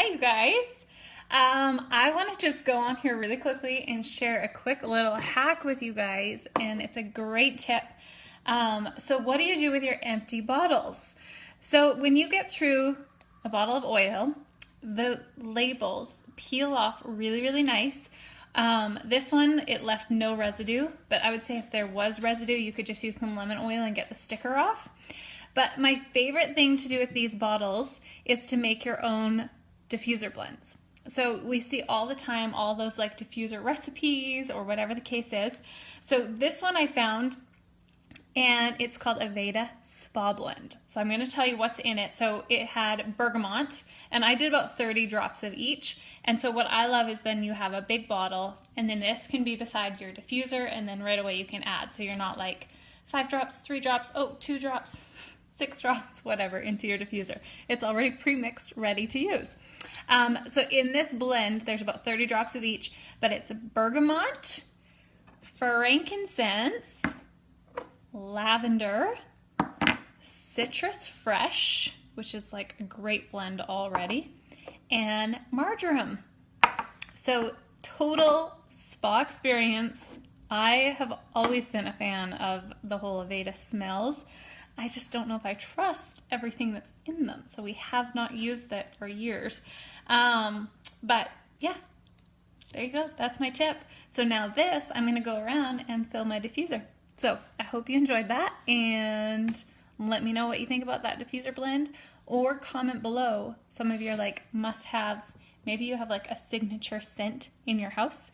you guys. I want to just go on here really quickly and share a quick little hack with you guys, and it's a great tip. So what do you do with your empty bottles? So when you get through a bottle of oil, the labels peel off really, really nice. This one, it left no residue, but I would say if there was residue, you could just use some lemon oil and get the sticker off. But my favorite thing to do with these bottles is to make your own diffuser blends. So we see all the time all those like diffuser recipes or whatever the case is. So this one I found, and it's called Aveda Spa Blend. So I'm going to tell you what's in it. So it had bergamot, and I did about 30 drops of each. And so what I love is then you have a big bottle, and then this can be beside your diffuser, and then right away you can add. So you're not like 5 drops, 3 drops, 2 drops, 6 drops, whatever, into your diffuser. It's already pre-mixed, ready to use. So in this blend, there's about 30 drops of each, but it's bergamot, frankincense, lavender, citrus fresh, which is like a great blend already, and marjoram. So total spa experience. I have always been a fan of the whole Aveda smells. I just don't know if I trust everything that's in them. So we have not used it for years. But yeah, there you go. That's my tip. So now this, I'm going to go around and fill my diffuser. So I hope you enjoyed that, and let me know what you think about that diffuser blend, or comment below some of your like must-haves. Maybe you have like a signature scent in your house.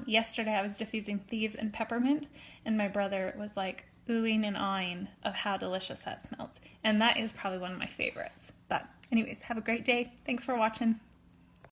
Yesterday I was diffusing thieves and peppermint, and my brother was like oohing and ahhing of how delicious that smelled. And that is probably one of my favorites. But anyways, have a great day. Thanks for watching.